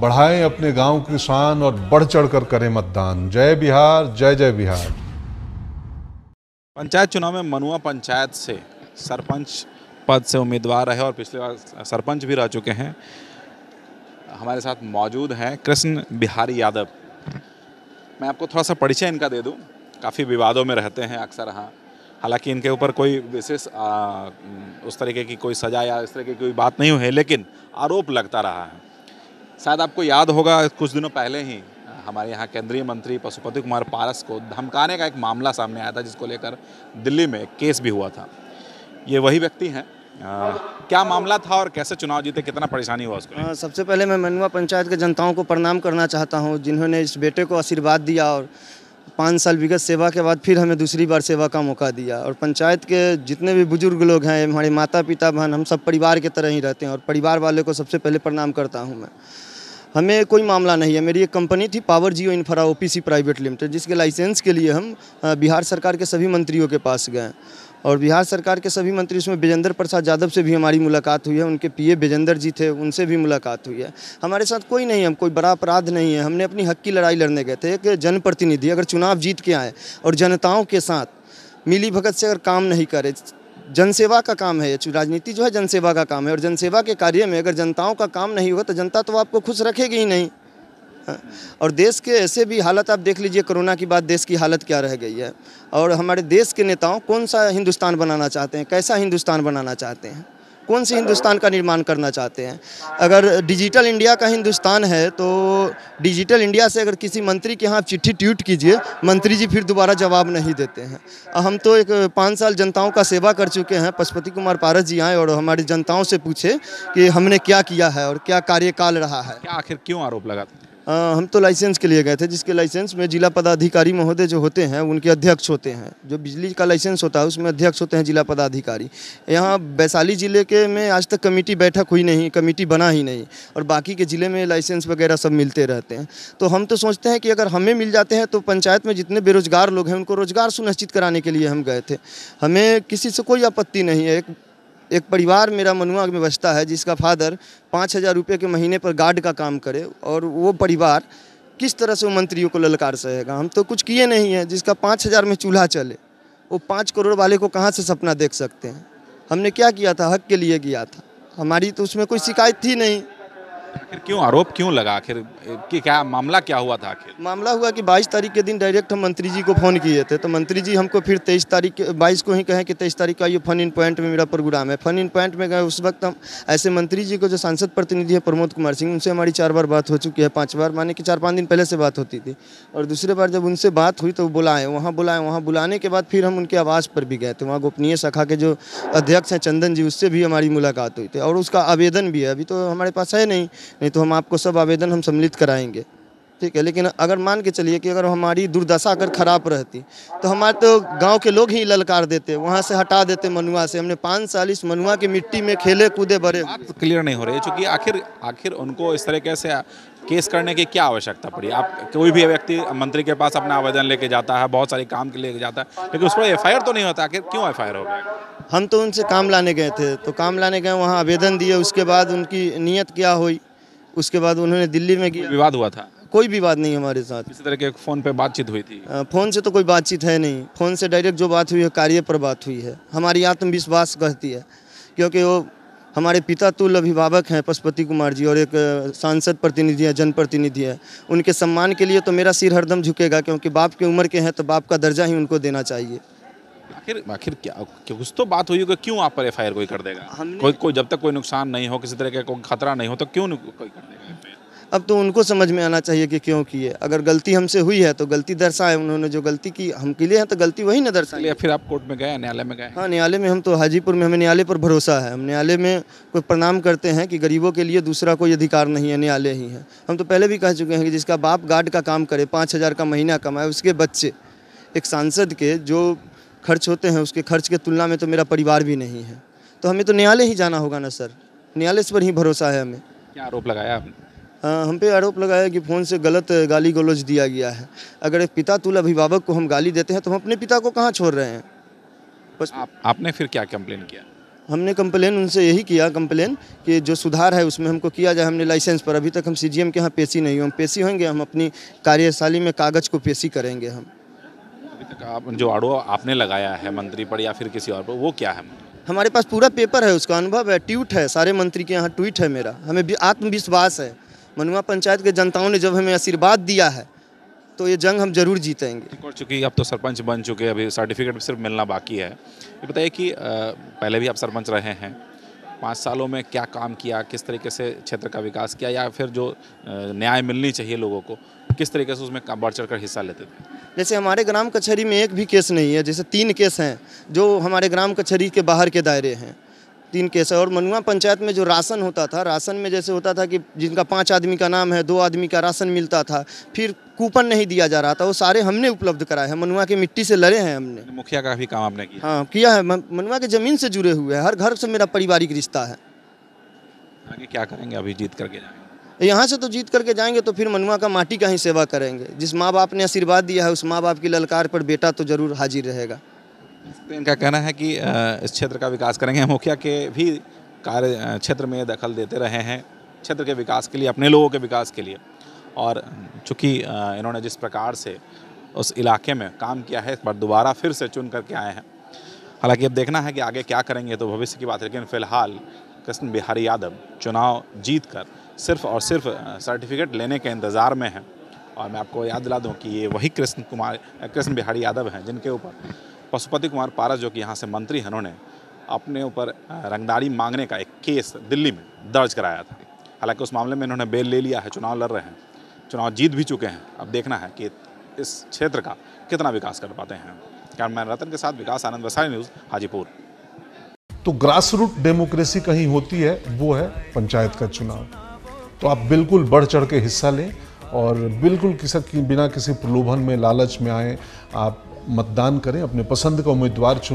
बढ़ाएं अपने गांव की शान और बढ़ चढ़ कर करें मतदान। जय बिहार, जय जय बिहार। पंचायत चुनाव में मनुआ पंचायत से सरपंच पद से उम्मीदवार रहे और पिछले बार सरपंच भी रह चुके हैं। हमारे साथ मौजूद हैं कृष्ण बिहारी यादव। मैं आपको थोड़ा सा परिचय इनका दे दूं। काफ़ी विवादों में रहते हैं अक्सर। हाँ, हालांकि इनके ऊपर कोई विशेष उस तरीके की कोई सजा या इस तरह की कोई बात नहीं हुई है, लेकिन आरोप लगता रहा है। शायद आपको याद होगा, कुछ दिनों पहले ही हमारे यहाँ केंद्रीय मंत्री पशुपति कुमार पारस को धमकाने का एक मामला सामने आया था, जिसको लेकर दिल्ली में केस भी हुआ था। ये वही व्यक्ति हैं। क्या मामला था और कैसे चुनाव जीते, कितना परेशानी हुआ उसको? सबसे पहले मैं मनुआ पंचायत के जनताओं को प्रणाम करना चाहता हूं, जिन्होंने इस बेटे को आशीर्वाद दिया और 5 साल विगत सेवा के बाद फिर हमें दूसरी बार सेवा का मौका दिया। और पंचायत के जितने भी बुजुर्ग लोग हैं, हमारे माता पिता बहन, हम सब परिवार के तरह ही रहते हैं और परिवार वाले को सबसे पहले प्रणाम करता हूँ मैं। हमें कोई मामला नहीं है। मेरी एक कंपनी थी पावर जियो इंफ्रा ओपीसी प्राइवेट लिमिटेड, जिसके लाइसेंस के लिए हम बिहार सरकार के सभी मंत्रियों के पास गए और बिहार सरकार के सभी मंत्री, उसमें विजेंद्र प्रसाद यादव से भी हमारी मुलाकात हुई है। उनके पीए विजेंद्र जी थे, उनसे भी मुलाकात हुई है। हमारे साथ कोई नहीं है, कोई बड़ा अपराध नहीं है। हमने अपनी हक की लड़ाई लड़ने गए थे। एक जनप्रतिनिधि अगर चुनाव जीत के आए और जनताओं के साथ मिली भगत से अगर काम नहीं करे, जनसेवा का काम है, राजनीति जो है जनसेवा का काम है, और जनसेवा के कार्य में अगर जनताओं का काम नहीं होगा तो जनता तो आपको खुश रखेगी ही नहीं। और देश के ऐसे भी हालत आप देख लीजिए, कोरोना के बाद देश की हालत क्या रह गई है। और हमारे देश के नेताओं कौन सा हिंदुस्तान बनाना चाहते हैं, कैसा हिंदुस्तान बनाना चाहते हैं, कौन सी हिंदुस्तान का निर्माण करना चाहते हैं। अगर डिजिटल इंडिया का हिंदुस्तान है तो डिजिटल इंडिया से अगर किसी मंत्री के यहाँ चिट्ठी ट्वीट कीजिए, मंत्री जी फिर दोबारा जवाब नहीं देते हैं। हम तो एक 5 साल जनताओं का सेवा कर चुके हैं। पशुपति कुमार पारस जी आए और हमारी जनताओं से पूछे कि हमने क्या किया है और क्या कार्यकाल रहा है। क्या आखिर क्यों आरोप लगा? हम तो लाइसेंस के लिए गए थे, जिसके लाइसेंस में जिला पदाधिकारी महोदय जो होते हैं उनके अध्यक्ष होते हैं। जो बिजली का लाइसेंस होता है उसमें अध्यक्ष होते हैं जिला पदाधिकारी। यहाँ वैशाली जिले के में आज तक कमेटी बैठक हुई नहीं, कमेटी बना ही नहीं, और बाकी के ज़िले में लाइसेंस वगैरह सब मिलते रहते हैं। तो हम तो सोचते हैं कि अगर हमें मिल जाते हैं तो पंचायत में जितने बेरोजगार लोग हैं उनको रोजगार सुनिश्चित कराने के लिए हम गए थे। हमें किसी से कोई आपत्ति नहीं है। एक परिवार मेरा मनुआ में बसता है, जिसका फादर 5,000 रुपये के महीने पर गार्ड का काम करे, और वो परिवार किस तरह से वो मंत्रियों को ललकार सहेगा। हम तो कुछ किए नहीं है। जिसका 5,000 में चूल्हा चले, वो 5 करोड़ वाले को कहाँ से सपना देख सकते हैं। हमने क्या किया था, हक के लिए किया था। हमारी तो उसमें कोई शिकायत थी नहीं। आखिर क्यों आरोप क्यों लगा? आखिर कि क्या मामला क्या हुआ था? आखिर मामला हुआ कि 22 तारीख के दिन डायरेक्ट हम मंत्री जी को फ़ोन किए थे, तो मंत्री जी हमको फिर 22 को ही कहें कि 23 तारीख का ये फन इन पॉइंट में मेरा प्रोग्राम है। फन इन पॉइंट में गए, उस वक्त हम ऐसे मंत्री जी को जो सांसद प्रतिनिधि है प्रमोद कुमार सिंह, उनसे हमारी 4 बार बात हो चुकी है। 5 बार माने कि 4-5 दिन पहले से बात होती थी, और दूसरे बार जब उनसे बात हुई तो बुलाएँ, वहाँ बुलाने के बाद फिर हम उनके आवास पर भी गए थे। वहाँ गोपनीय शाखा के जो अध्यक्ष हैं चंदन जी, उससे भी हमारी मुलाकात हुई थी, और उसका आवेदन भी है। अभी तो हमारे पास है नहीं तो हम आपको सब आवेदन हम सम्मिलित कराएंगे, ठीक है। लेकिन अगर मान के चलिए कि अगर हमारी दुर्दशा अगर खराब रहती तो हमारे तो गांव के लोग ही ललकार देते, वहां से हटा देते मनुआ से। हमने 5 साल इस मनुआ की मिट्टी में खेले कूदे बड़े। बात क्लियर नहीं हो रही है, क्योंकि आखिर उनको इस तरीके से केस करने की क्या आवश्यकता पड़ी? आप कोई भी व्यक्ति मंत्री के पास अपना आवेदन लेके जाता है, बहुत सारे काम के लिए जाता है, लेकिन उस पर FIR तो नहीं होता। आखिर क्यों FIR हो गया? हम तो उनसे काम लाने गए थे, तो काम लाने गए, वहाँ आवेदन दिए। उसके बाद उनकी नीयत क्या हुई, उसके बाद उन्होंने दिल्ली में गया। विवाद हुआ था? कोई विवाद नहीं हमारे साथ। इसी तरह के फ़ोन पे बातचीत हुई थी? फ़ोन से तो कोई बातचीत है नहीं। फ़ोन से डायरेक्ट जो बात हुई है कार्य पर बात हुई है। हमारी आत्मविश्वास कहती है, क्योंकि वो हमारे पिता तुल्य अभिभावक हैं पशुपति कुमार जी, और एक सांसद प्रतिनिधि है, जनप्रतिनिधि है। उनके सम्मान के लिए तो मेरा सिर हरदम झुकेगा, क्योंकि बाप की उम्र के हैं तो बाप का दर्जा ही उनको देना चाहिए। आखिर क्या कुछ तो बात हुई होगी, क्यों आप पर FIR कोई कर देगा? कोई जब तक कोई नुकसान नहीं हो, किसी तरह का कोई खतरा नहीं हो, तो क्यों कोई कर देगा FIR? अब तो उनको समझ में आना चाहिए कि क्यों किए। अगर गलती हमसे हुई है तो गलती दर्शाए। उन्होंने जो गलती की हम के लिए है तो गलती वही न दर्शाए। फिर आप कोर्ट में गए, न्यायालय में गए? हाँ, न्यायालय में। हम तो हाजीपुर में, हमें न्यायालय पर भरोसा है। हम न्यायालय में कोई प्रणाम करते हैं कि गरीबों के लिए दूसरा कोई अधिकार नहीं है, न्यायालय ही है। हम तो पहले भी कह चुके हैं कि जिसका बाप गार्ड का काम करे, 5,000 का महीना कमाए, उसके बच्चे, एक सांसद के जो खर्च होते हैं उसके खर्च के तुलना में तो मेरा परिवार भी नहीं है। तो हमें तो न्यायालय ही जाना होगा ना सर, न्यायालय पर ही भरोसा है हमें। क्या आरोप लगाया आपने? हम पे आरोप लगाया कि फ़ोन से गलत गाली गलौज दिया गया है। अगर एक पिता तुल्य अभिभावक को हम गाली देते हैं तो हम अपने पिता को कहाँ छोड़ रहे हैं। आपने फिर क्या कंप्लेन किया? हमने कंप्लेन उनसे यही किया कंप्लेन कि जो सुधार है उसमें हमको किया जाए। हमने लाइसेंस पर अभी तक हम सीजीएम के यहाँ पेशी नहीं हुए, हम पेशी होंगे, हम अपनी कार्यशाला में कागज़ को पेशी करेंगे। हम अभी तक आप जो आड़ो आपने लगाया है मंत्री पर या फिर किसी और पर, वो क्या है? हमारे पास पूरा पेपर है, उसका अनुभव है, ट्वीट है, सारे मंत्री के यहाँ ट्वीट है मेरा। हमें आत्मविश्वास है, मनुआ पंचायत के जनताओं ने जब हमें आशीर्वाद दिया है तो ये जंग हम जरूर जीतेंगे। चूँकि अब तो सरपंच बन चुके, अभी सर्टिफिकेट सिर्फ मिलना बाकी है। ये बताइए कि पहले भी आप सरपंच रहे हैं, 5 सालों में क्या काम किया, किस तरीके से क्षेत्र का विकास किया, या फिर जो न्याय मिलनी चाहिए लोगों को, किस तरीके से उसमें बढ़ चढ़ कर हिस्सा लेते थे? जैसे हमारे ग्राम कचहरी में एक भी केस नहीं है, जैसे 3 केस हैं जो हमारे ग्राम कचहरी के बाहर के दायरे हैं, 3 केस है। और मनुआ पंचायत में जो राशन होता था, राशन में जैसे होता था कि जिनका 5 आदमी का नाम है, 2 आदमी का राशन मिलता था, फिर कूपन नहीं दिया जा रहा था, वो सारे हमने उपलब्ध कराए हैं। मनुआ की मिट्टी से लड़े हैं हमने। मुखिया का भी काम आपने किया? हाँ किया है, मनुआ के ज़मीन से जुड़े हुए हैं, हर घर से मेरा पारिवारिक रिश्ता है। आगे क्या करेंगे? अभी जीत करके जाएंगे यहाँ से, तो जीत करके जाएंगे तो फिर मनुआ का माटी का ही सेवा करेंगे। जिस माँ बाप ने आशीर्वाद दिया है उस माँ बाप की ललकार पर बेटा तो जरूर हाजिर रहेगा। तो इनका कहना है कि इस क्षेत्र का विकास करेंगे। मुखिया के भी कार्य क्षेत्र में दखल देते रहे हैं क्षेत्र के विकास के लिए, अपने लोगों के विकास के लिए। और चूँकि इन्होंने जिस प्रकार से उस इलाके में काम किया है, इस बार दोबारा फिर से चुन करके आए हैं। हालांकि अब देखना है कि आगे क्या करेंगे, तो भविष्य की बात है। लेकिन फिलहाल कृष्ण बिहारी यादव चुनाव जीत कर सिर्फ और सिर्फ सर्टिफिकेट लेने के इंतज़ार में हैं। और मैं आपको याद दिला दूं कि ये वही कृष्ण बिहारी यादव हैं जिनके ऊपर पशुपति कुमार पारस, जो कि यहाँ से मंत्री हैं, उन्होंने अपने ऊपर रंगदारी मांगने का एक केस दिल्ली में दर्ज कराया था। हालांकि उस मामले में इन्होंने बेल ले लिया है, चुनाव लड़ रहे हैं, चुनाव जीत भी चुके हैं। अब देखना है कि इस क्षेत्र का कितना विकास कर पाते हैं। कैमरामैन रतन के साथ विकास आनंद, वैशाली न्यूज़, हाजीपुर। तो ग्रास रूट डेमोक्रेसी कहीं होती है, वो है पंचायत का चुनाव। तो आप बिल्कुल बढ़ चढ़ के हिस्सा लें और बिल्कुल बिना किसी प्रलोभन में, लालच में आए आप मतदान करें, अपने पसंद का उम्मीदवार चुनें।